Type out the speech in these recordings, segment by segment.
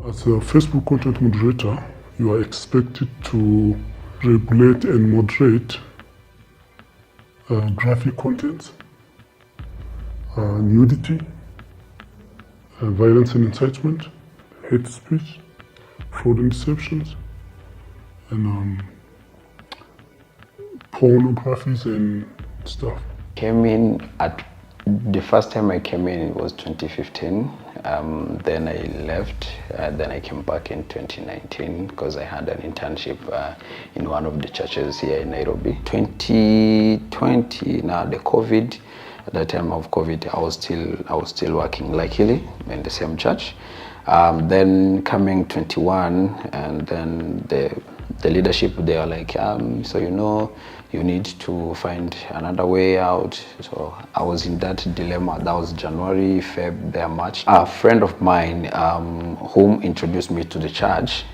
As a Facebook content moderator, you are expected to regulate and moderate graphic content, nudity, violence and incitement, hate speech, fraud and deceptions, and pornographies and stuff. Came in at the first time I came in, it was 2015. Then I left. Then I came back in 2019 because I had an internship in one of the churches here in Nairobi. 2020, now the COVID. At the time of COVID, I was still working luckily in the same church. Then coming 21, and then the leadership, they are like, so you need to find another way out. So I was in that dilemma. That was January, Feb, there, March. A friend of mine whom introduced me to the church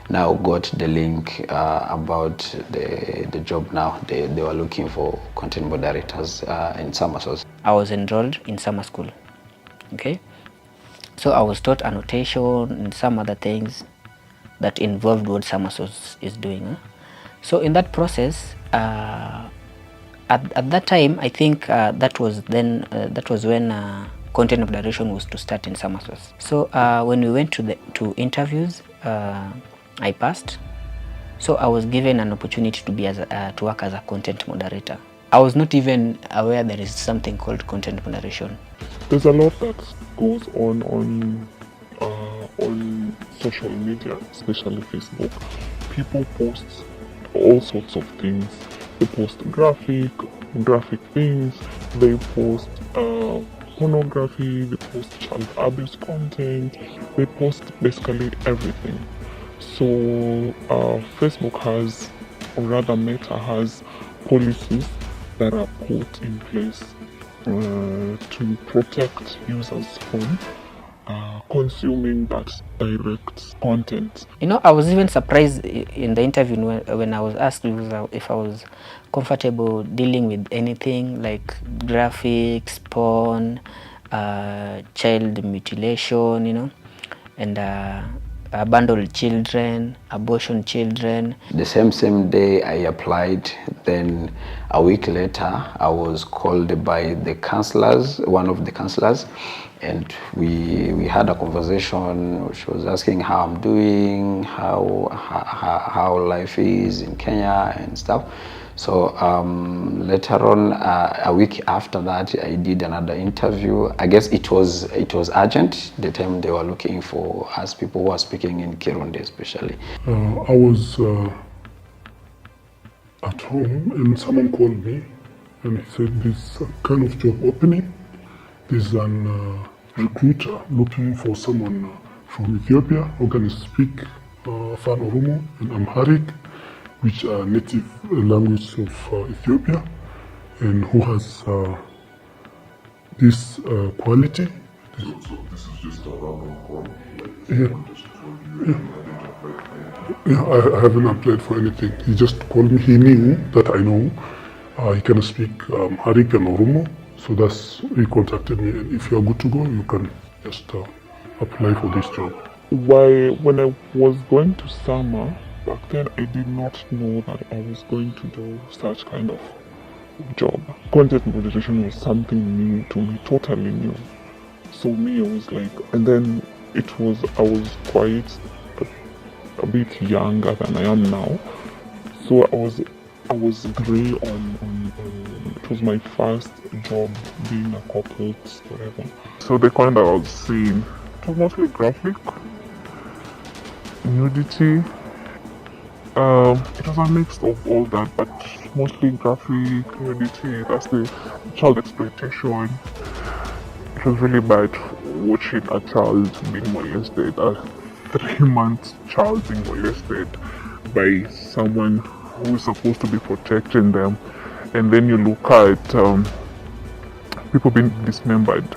now got the link about the job now. They were looking for content moderators in summer schools. I was enrolled in summer school, okay? So I was taught annotation and some other things that involved what summer source is doing. So in that process, at that time, I think that was when content moderation was to start in summer source. So when we went to interviews, I passed. So I was given an opportunity to work as a content moderator. I was not even aware there is something called content moderation. There's a lot that goes on social media, especially Facebook. People post all sorts of things. They post graphic things. They post pornography. They post child abuse content. They post basically everything. So Facebook has, or rather Meta has, policies that are put in place to protect users from consuming that direct content. I was even surprised in the interview when I was asked if I was comfortable dealing with anything like graphics, porn, child mutilation, and abandoned children, abortion children. The same day I applied, then a week later I was called by the counselors, one of the counselors, and we had a conversation. She was asking how I'm doing, how life is in Kenya and stuff. So later on, a week after that, I did another interview. I guess it was urgent. The time they were looking for us, people who are speaking in Kirundi especially. I was at home and someone called me and he said there's a kind of job opening. There's an recruiter looking for someone from Ethiopia who can speak Afan Oromo and Amharic, which are native language of Ethiopia, and who has this quality. So this is just a random call? Yeah, I haven't applied for anything. He just called me. He knew that I know he can speak Amharic and Oromo, so he contacted me. And if you are good to go, you can just apply for this job. When I was going to summer, back then I did not know that I was going to do such kind of job. Content moderation was something new to me, totally new. So me, I was like, and then I was quite a bit younger than I am now. So I was gray on it was my first job being a corporate, whatever. So the kind that I was seeing, it was mostly graphic, nudity. It was a mix of all that, but mostly graphic, nudity. That's the child exploitation. It was really bad watching a child being molested, a 3-month child being molested by someone who is supposed to be protecting them. And then you look at people being dismembered,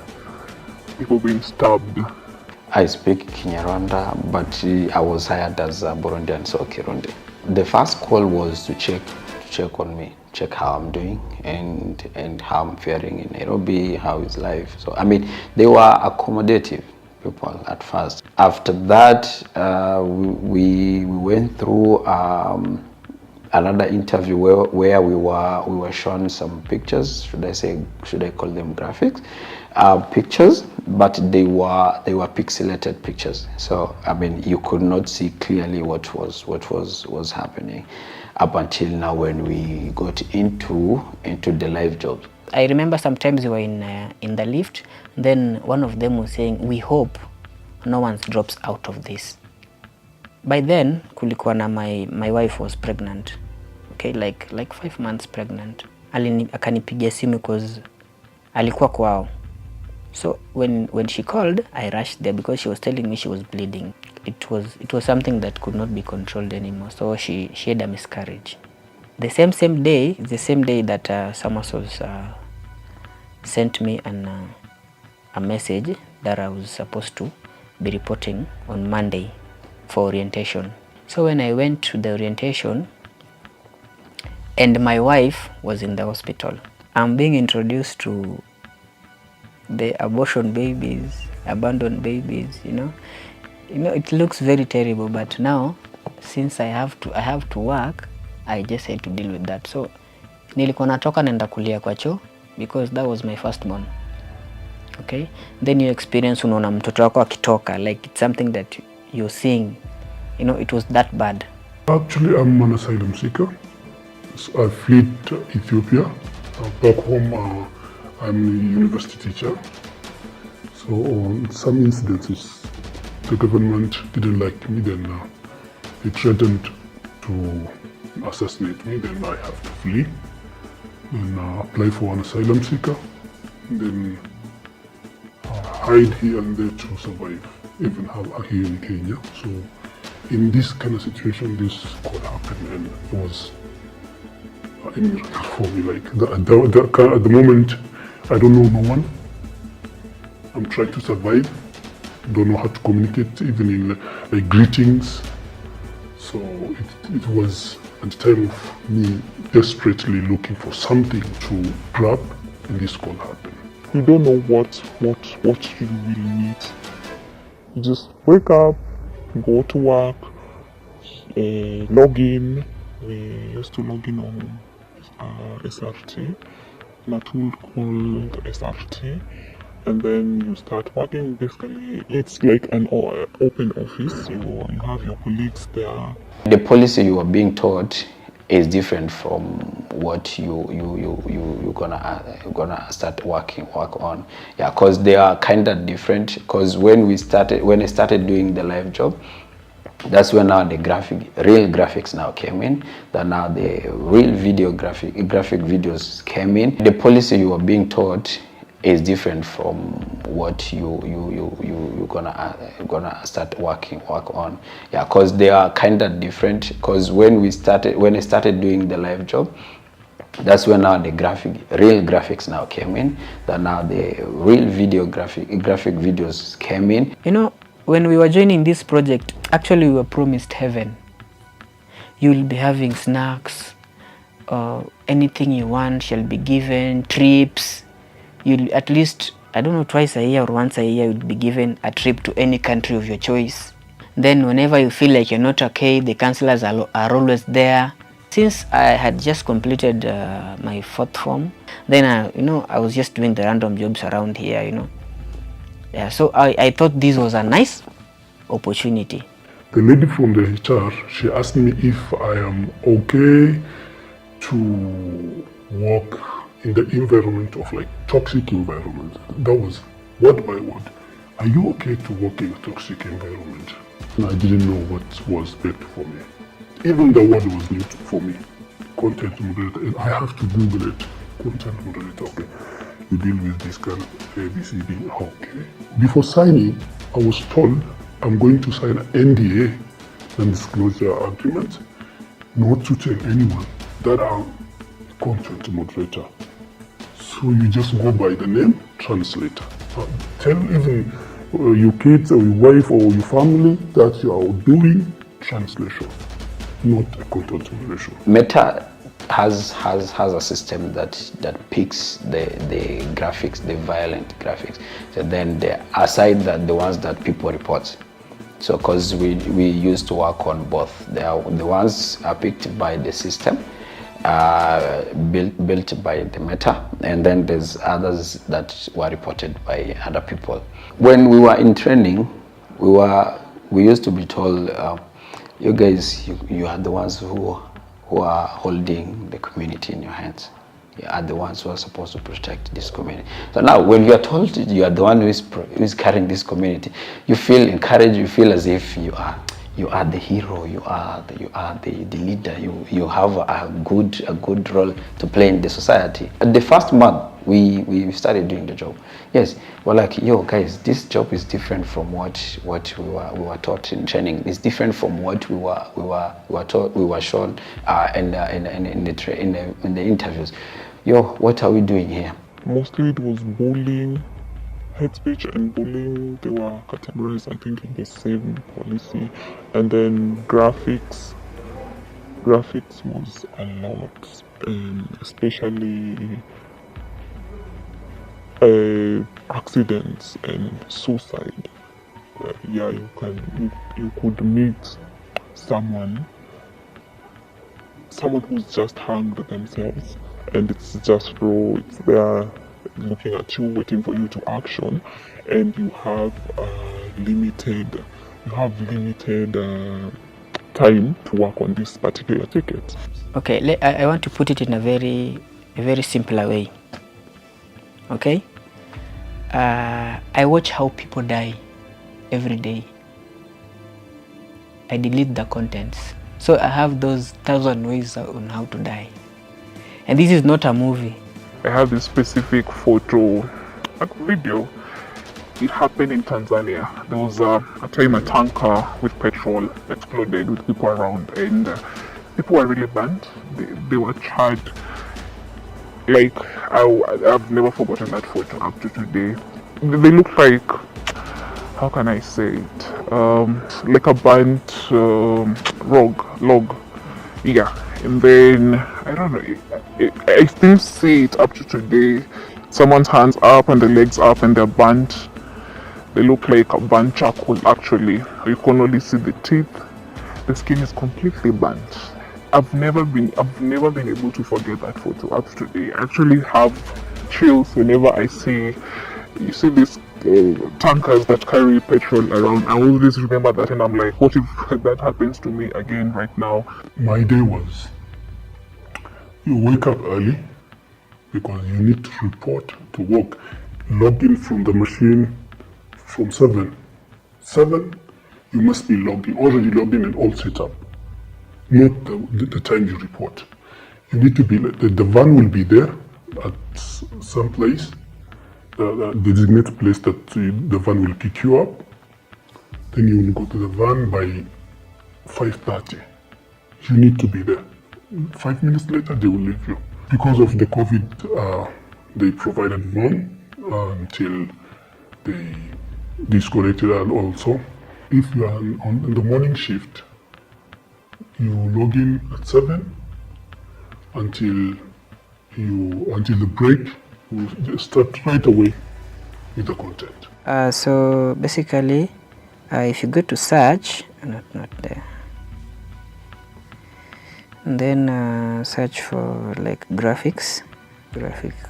people being stabbed. I speak Kinyarwanda, but I was hired as a Burundian, so Kirundi. The first call was to check on me, check how I'm doing and how I'm faring in Nairobi, how is life. So I mean, they were accommodative. people at first. After that, we went through another interview where we were shown some pictures. Should I call them graphics? Pictures, but they were pixelated pictures. So I mean, you could not see clearly what was happening up until now when we got into the live job. I remember sometimes we were in the lift. Then one of them was saying, "We hope no one drops out of this." By then kulikuwa na my wife was pregnant, okay, like 5 months pregnant. Akanipigia simu because alikuwa kwao. So when she called, I rushed there because she was telling me she was bleeding. It was something that could not be controlled anymore. So she had a miscarriage. The same day that Summersource sent me a message that I was supposed to be reporting on Monday for orientation. So when I went to the orientation, and my wife was in the hospital, I'm being introduced to the abortion babies, abandoned babies, you know, it looks very terrible, but now since I have to work, I just had to deal with that. So nilikuwa natoka naenda kulia kwa choo because that was my firstborn. Okay, then you experience unaona mtoto wako akitoka, like it's something that you're seeing, you know, it was that bad. Actually, I'm an asylum seeker. So I fled Ethiopia. Back home, I'm a university teacher. So on some incidences, the government didn't like me, then they threatened to assassinate me, then I have to flee, then apply for an asylum seeker, then hide here and there to survive, even here in Kenya. So in this kind of situation, this could happen, and it was a miracle for me. Like at the moment, I don't know no one. I'm trying to survive. Don't know how to communicate, even in like greetings. So it was at the time of me desperately looking for something to grab, and this could happen. You don't know what you really need. You just wake up, go to work, log in. We used to log in on SRT, a tool called SRT, and then you start working. Basically, it's like an open office. You have your colleagues there. The policy you are being taught is different from what you gonna start work on. Yeah, because they are kind of different. Because when I started doing the live job, that's when now the real graphics now came in. That now the real graphic videos came in. The policy you are being taught is different from what you gonna start work on. Yeah, because they are kind of different. Because when I started doing the live job, that's when now the real graphics now came in. That now the real graphic videos came in. You know, when we were joining this project, actually we were promised heaven. You'll be having snacks, anything you want shall be given, trips. You'll at least, I don't know, twice a year or once a year, you'll be given a trip to any country of your choice. Then whenever you feel like you're not okay, the counselors are always there. Since I had just completed my 4th form, then I was just doing the random jobs around here, you know. Yeah, so I thought this was a nice opportunity. The lady from the HR, she asked me if I am okay to work in the environment of like toxic environment. That was word by word. Are you okay to work in a toxic environment? And I didn't know what was better for me. Even the word was new for me. Content moderator. And I have to Google it. Content moderator. Okay. You deal with this kind of ABCD. Okay. Before signing, I was told I'm going to sign an NDA, non-disclosure agreement, not to tell anyone that I'm content moderator. So you just go by the name, translator. Tell even your kids or your wife or your family that you are doing translation, not a content moderation. Meta has a system that picks the graphics, the violent graphics. So then they aside that the ones that people report. So because we used to work on both. The ones are picked by the system, built by the Meta, and then there's others that were reported by other people. When we were in training, we used to be told, you guys, you are the ones who are holding the community in your hands. You are the ones who are supposed to protect this community. So now, when you are told you are the one who is carrying this community, you feel encouraged. You feel as if you are the hero. You are the leader. You have a good role to play in the society. The first month we started doing the job. Yes, we're like, yo guys, this job is different from what we were taught in training. It's different from what we were shown in the interviews. Yo, what are we doing here? Mostly it was bullying, hate speech and bullying. They were categorized, I think, in the same policy. And then graphics was a lot, especially accidents and suicide. Yeah, you could meet someone who's just hanged themselves, and it's just raw. It's there looking at you, waiting for you to action, and you have limited time to work on this particular ticket. Okay, I want to put it in a very simpler way. Okay, I watch how people die every day. I delete the contents, so I have those 1,000 ways on how to die. And this is not a movie. I have this specific photo, a video. It happened in Tanzania. There was a time a tanker with petrol exploded with people around, and people were really burned. They were charred. Like, I've never forgotten that photo up to today. They look like, how can I say it? Like a burnt log. Yeah. And then, I don't know, I still see it up to today. Someone's hands up and the legs up and they're burnt. They look like a burnt charcoal actually. You can only see the teeth. The skin is completely burnt. I've never been able to forget that photo up to today. I actually have chills whenever I see these tankers that carry petrol around. I always remember that, and I'm like, what if that happens to me again right now? My day was, you wake up early because you need to report to work. Log in from the machine from 7. 7, you must be already logged in and all set up. Not the time you report. You need to be, the van will be there at some place, the designated place that the van will pick you up. Then you will go to the van by 5:30. You need to be there. 5 minutes later, they will leave you. Because of the COVID, they provided van until they disconnected it also. If you are on the morning shift, you log in at 7 until the break. You start right away with the content. So basically, if you go to search, not there, and then search for like graphic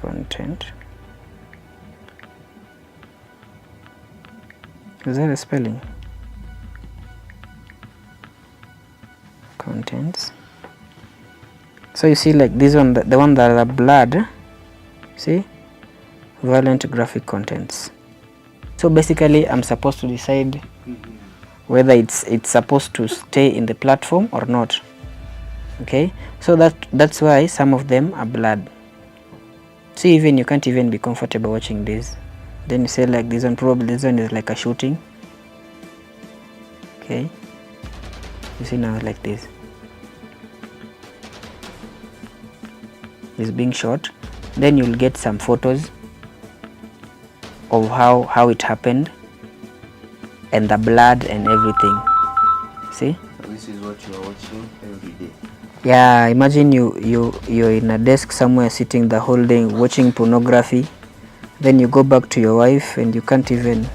content. Is that a spelling? Contents. So you see, like this one, the one that are blurred. See, violent graphic contents. So basically, I'm supposed to decide whether it's supposed to stay in the platform or not. Okay, so that's why some of them are blurred. See, even you can't even be comfortable watching this. Then you say like this one, probably this one is like a shooting. Okay, you see now like this. It's being shot. Then you'll get some photos of how it happened and the blood and everything. See? So this is what you are watching every day. Yeah, imagine you're in a desk somewhere sitting the whole day watching pornography, then you go back to your wife and you can't even.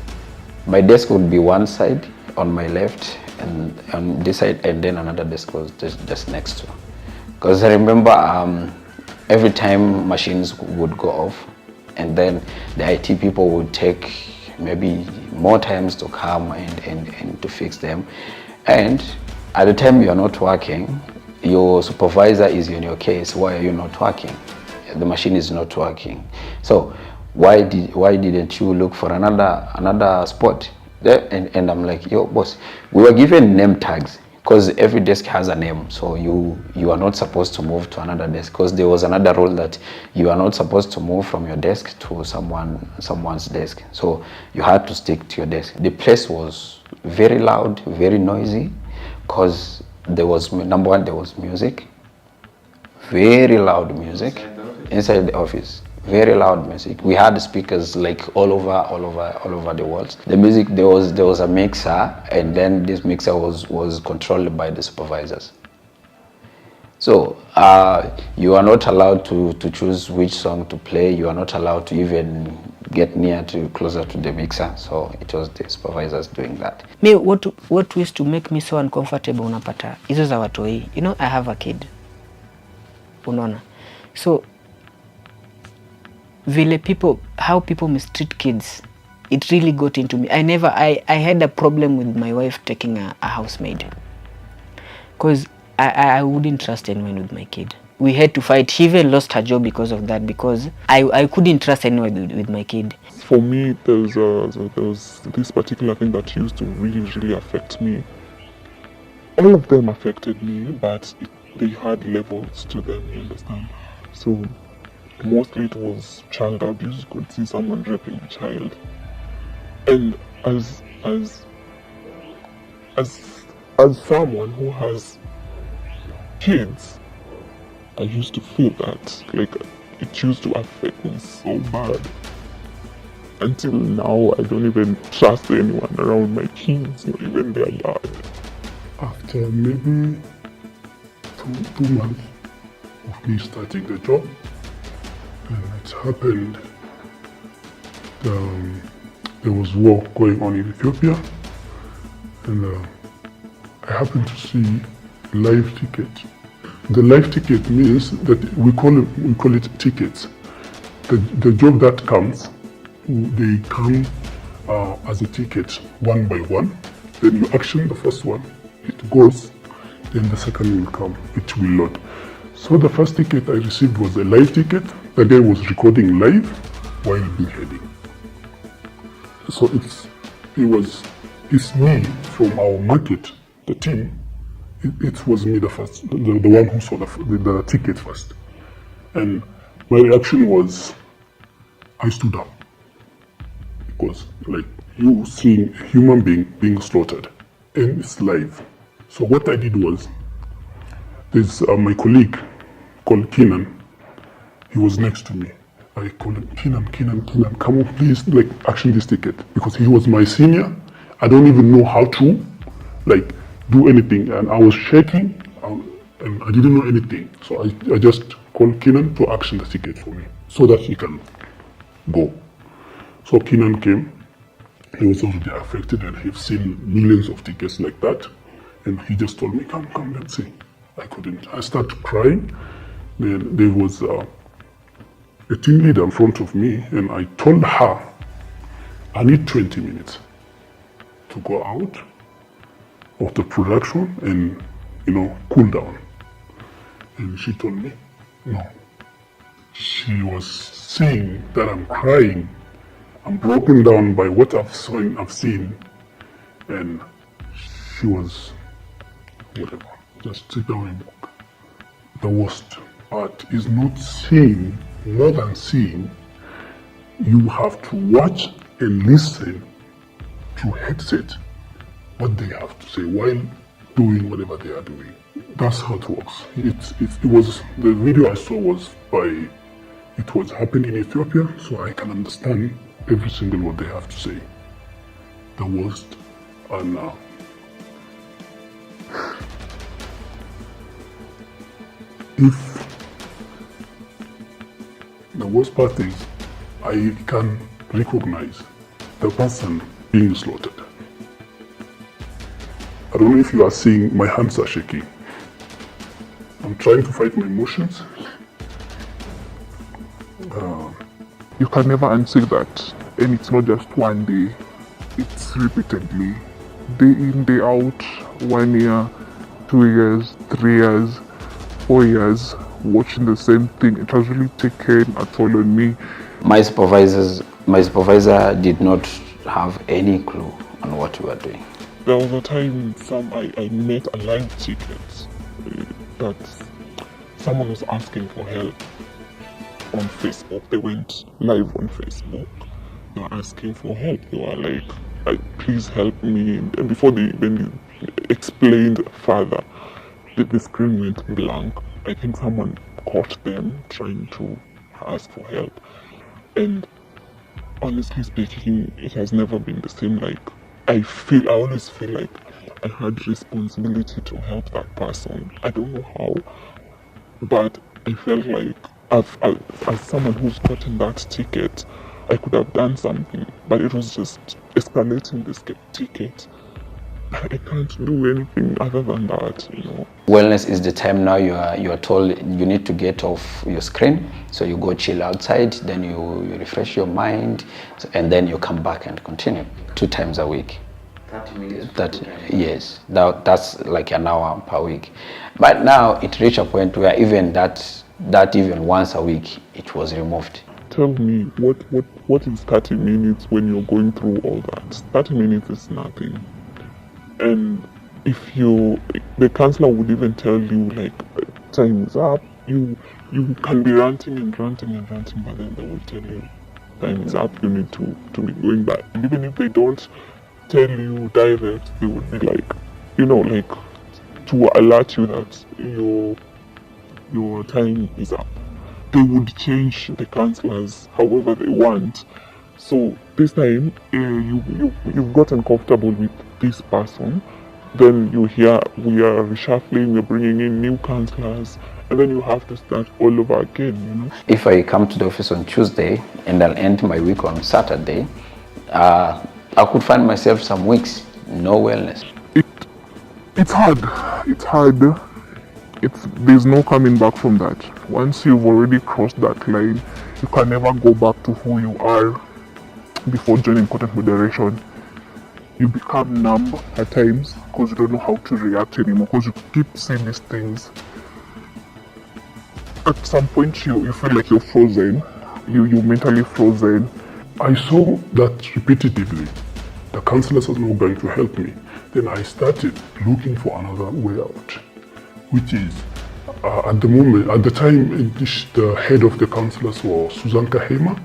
My desk would be one side on my left, and on this side, and then another desk was just next to. Because I remember every time machines would go off, and then the IT people would take maybe more times to come and to fix them. And at the time you are not working, your supervisor is in your case. Why are you not working? The machine is not working. So why didn't you look for another spot? And I'm like, yo boss, we were given name tags because every desk has a name. So you are not supposed to move to another desk, because there was another rule that you are not supposed to move from your desk to someone's desk. So you had to stick to your desk. The place was very loud, very noisy, because there was, number one, there was music, very loud music inside the office. Very loud music. We had speakers like all over the world. The music, there was a mixer, and then this mixer was controlled by the supervisors. So you are not allowed to choose which song to play. You are not allowed to even get closer to the mixer. So it was the supervisors doing that. Me, what used to make me so uncomfortable, unapata hizo za watoi. You know, I have a kid. Unaona. So how people mistreat kids, it really got into me. I had a problem with my wife taking a housemaid, because I wouldn't trust anyone with my kid. We had to fight. She even lost her job because of that, because I couldn't trust anyone with my kid. For me, there was this particular thing that used to really affect me. All of them affected me, but they had levels to them, you understand? So mostly it was child abuse. You could see someone raping a child, and as someone who has kids, I used to feel that like it used to affect me so bad. Until now, I don't even trust anyone around my kids, not even their dad. After maybe two months of me starting the job, it happened. There was war going on in Ethiopia, and I happened to see a live ticket. The live ticket means that we call it tickets. The job that comes, they come as a ticket one by one. Then you action the first one, it goes. Then the second will come, it will load. So the first ticket I received was a live ticket. The guy was recording live while beheading. So it's me from our market, the team. It was me the one who saw the ticket first. And my reaction was, I stood up. Because like you seeing a human being being slaughtered, and it's live. So what I did was, there's my colleague called Kenan. He was next to me. I called him, Kenan, come on please, like action this ticket, because he was my senior. I don't even know how to like do anything, and I was shaking and I didn't know anything. So I just called Kenan to action the ticket for me so that he can go. So Kenan came. He was already affected, and he's seen millions of tickets like that. And he just told me, come, let's see. I couldn't. I started crying. Then there was a team leader in front of me, and I told her, I need 20 minutes to go out of the production and, cool down. And she told me, no. She was saying that I'm crying. I'm broken down by what I've seen, and she was, whatever, just sit down and walk. The worst part is not seeing, more than seeing, you have to watch and listen through headset what they have to say while doing whatever they are doing. That's how it works. It was, the video I saw was it was happening in Ethiopia, so I can understand every single word they have to say. The worst. And If the worst part is, I can recognize the person being slaughtered. I don't know if you are seeing my hands are shaking. I'm trying to fight my emotions. You can never unsay that. And it's not just one day, it's repeatedly. Day in, day out, 1 year, 2 years, 3 years, 4 years, watching the same thing. It has really taken a toll on me. My supervisor did not have any clue on what we were doing. There was a time I met a live ticket that someone was asking for help on Facebook. They went live on Facebook. They were asking for help. They were like, please help me. And before they even explained further, the screen went blank. I think someone caught them trying to ask for help. And honestly speaking, it has never been the same. Like, I always feel like I had responsibility to help that person. I don't know how, but I felt like as someone who's gotten that ticket, I could have done something, but it was just escalating this ticket. I can't do anything other than that, you know. Wellness is the time now you are told you need to get off your screen, so you go chill outside, then you refresh your mind, and then you come back and continue 2 times a week. 30 minutes. Yes, that's like an hour per week. But now it reached a point where even that even once a week it was removed. Tell me, what is 30 minutes when you're going through all that? 30 minutes is nothing. And if the counselor would even tell you like time is up, you can be ranting and ranting and ranting, but then they will tell you time is up, you need to be going back. And even if they don't tell you direct, they would be like, you know, like to alert you that your time is up. They would change the counselors however they want. So this time you've gotten comfortable with this person, then you hear we are reshuffling, we're bringing in new counselors, and then you have to start all over again, you know. If I come to the office on Tuesday and I'll end my week on Saturday, I could find myself some weeks no wellness. It's hard. There's no coming back from that. Once you've already crossed that line, you can never go back to who you are before joining content moderation. You become numb at times because you don't know how to react anymore, because you keep seeing these things. At some point you feel like you're frozen. You mentally frozen. I saw that repetitively. The counselors are not going to help me. Then I started looking for another way out, which is at the time, the head of the counselors was Suzanka Hema.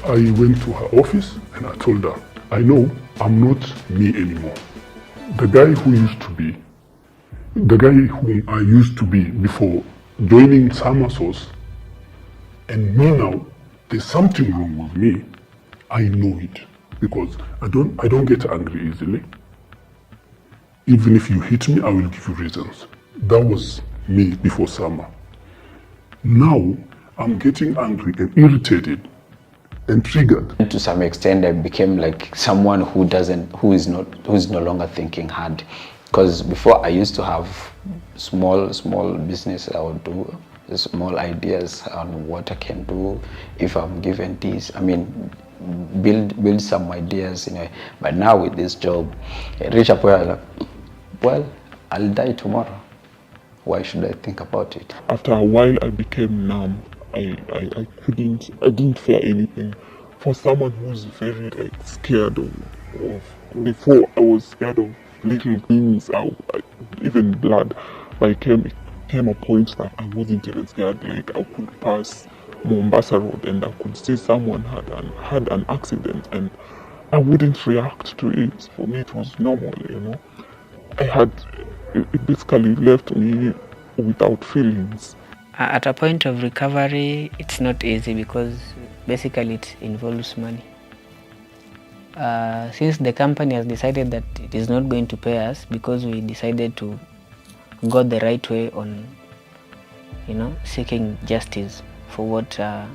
I went to her office and I told her, I know I'm not me anymore. The guy whom I used to be before joining Samasos, and me now, there's something wrong with me. I know it because I don't get angry easily. Even if you hit me, I will give you reasons. That was me before summer. Now I'm getting angry and irritated and triggered. To some extent, I became like someone who is no longer thinking hard. Because before I used to have small business I would do, small ideas on what I can do if I'm given this. I mean, build some ideas, you know. But now with this job, I reach a point like, well, I'll die tomorrow. Why should I think about it? After a while, I became numb. I didn't fear anything. For someone who's very scared of before I was scared of little things, even blood. But it came a point that I wasn't even scared. Like I could pass Mombasa Road and I could see someone had an accident and I wouldn't react to it. For me, it was normal, you know. It basically left me without feelings. At a point of recovery, it's not easy because basically it involves money. Since the company has decided that it is not going to pay us because we decided to go the right way on seeking justice for what the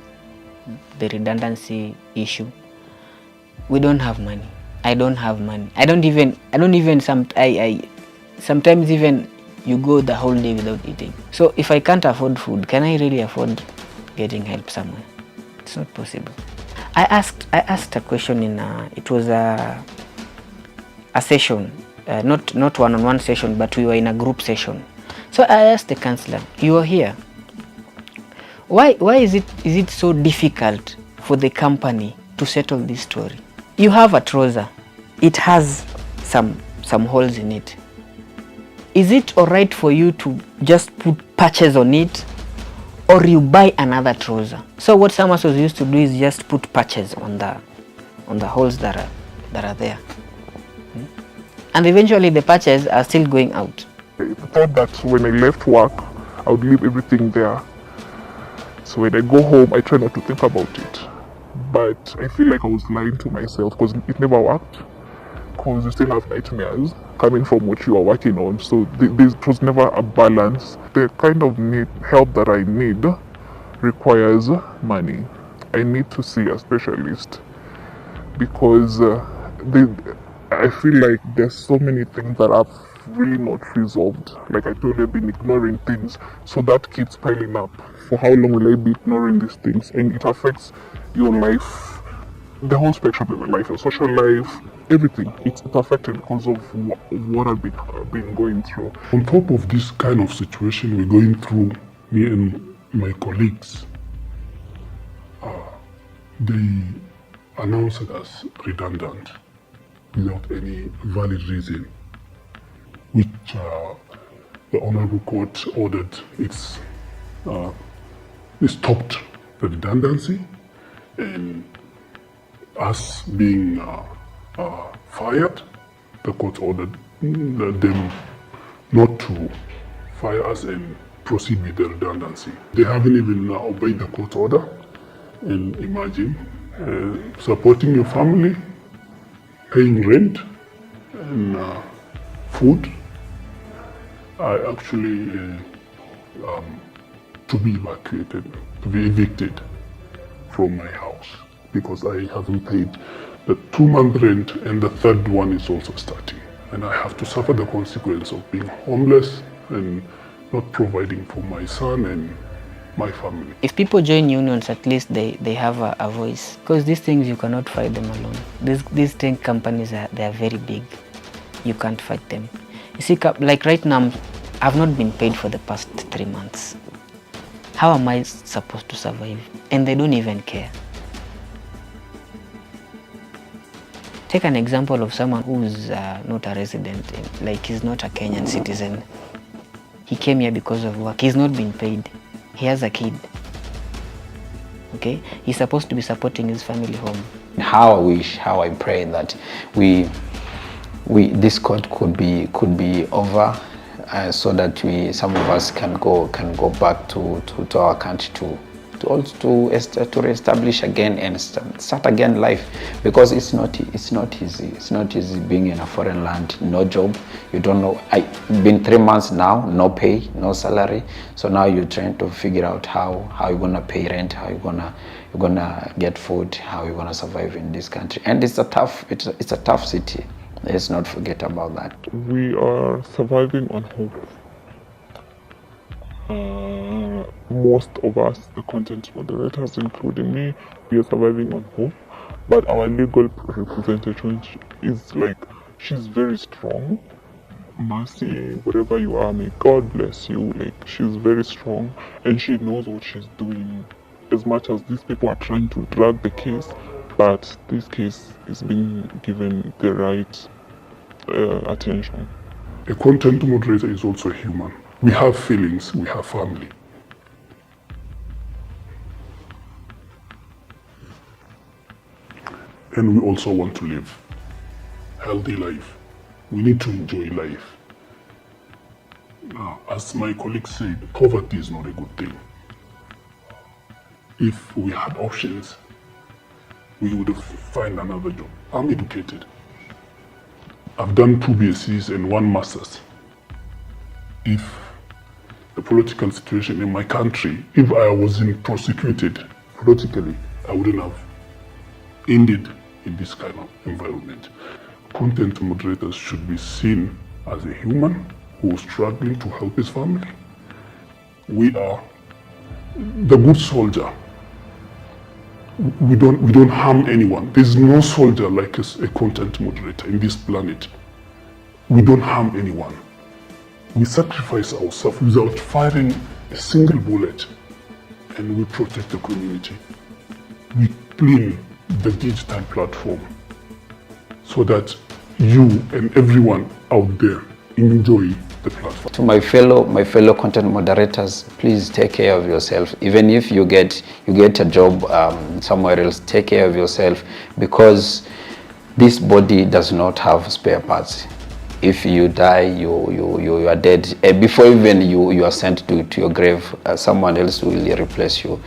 redundancy issue. We don't have money. I don't have money. I don't even sometimes even you go the whole day without eating. So if I can't afford food, can I really afford getting help somewhere? It's not possible. I asked a question in it was a session, not one-on-one session, but we were in a group session. So I asked the counselor, you are here, why is it so difficult for the company to settle this story? You have a trouser, it has some holes in it. Is it alright for you to just put patches on it, or you buy another trouser? So what some of us used to do is just put patches on the holes that are there, and eventually the patches are still going out. I thought that when I left work, I would leave everything there. So when I go home, I try not to think about it. But I feel like I was lying to myself because it never worked. Because you still have nightmares coming from what you are working on. So it was never a balance. The kind of help that I need requires money. I need to see a specialist because I feel like there's so many things that I've really not resolved. Like I told you, I've been ignoring things, so that keeps piling up. For how long will I be ignoring these things? And it affects your life, the whole spectrum of your life, your social life, everything. It's affected because of what I've been going through. On top of this kind of situation we're going through, me and my colleagues, they announced it as redundant without any valid reason, which the Honorable Court ordered. It stopped the redundancy, and us being fired, the court ordered them not to fire us and proceed with the redundancy. They haven't even obeyed the court order. And imagine supporting your family, paying rent and food. I actually to be evacuated, to be evicted from my house because I haven't paid the 2-month rent, and the third one is also starting. And I have to suffer the consequence of being homeless and not providing for my son and my family. If people join unions, at least they have a voice, because these things you cannot fight them alone. These 10 companies they are very big. You can't fight them. You see, like right now, I've not been paid for the past 3 months. How am I supposed to survive? And they don't even care. Take an example of someone who's not a resident, like he's not a Kenyan citizen. He came here because of work. He's not been paid. He has a kid. Okay? He's supposed to be supporting his family home. How I wish, how I pray that this court could be over, so that some of us can go back to our country to reestablish again and start again life, because it's not easy. It's not easy being in a foreign land, no job. You don't know. I've been 3 months now, no pay, no salary. So now you're trying to figure out how you're gonna pay rent, how you're gonna get food, how you're gonna survive in this country. And it's a tough city. Let's not forget about that. We are surviving on hope. Most of us, the content moderators, including me, we are surviving on hope. But our legal representation is like, she's very strong. Mercy, wherever you are, may God bless you. Like, she's very strong and she knows what she's doing. As much as these people are trying to drag the case, but this case is being given the right attention. A content moderator is also human. We have feelings, we have family. And we also want to live a healthy life. We need to enjoy life. Now, as my colleague said, poverty is not a good thing. If we had options, we would have found another job. I'm educated. I've done 2 BScs and 1 master's. If the political situation in my country, if I wasn't prosecuted politically, I wouldn't have ended in this kind of environment. Content moderators should be seen as a human who is struggling to help his family. We are the good soldier. We don't harm anyone. There's no soldier like a content moderator in this planet. We don't harm anyone. We sacrifice ourselves without firing a single bullet, and we protect the community. We clean the digital platform so that you and everyone out there enjoy the platform. To my fellow content moderators, please take care of yourself. Even if you get a job somewhere else, take care of yourself, because this body does not have spare parts. If you die, you are dead. Before even you are sent to your grave, someone else will replace you.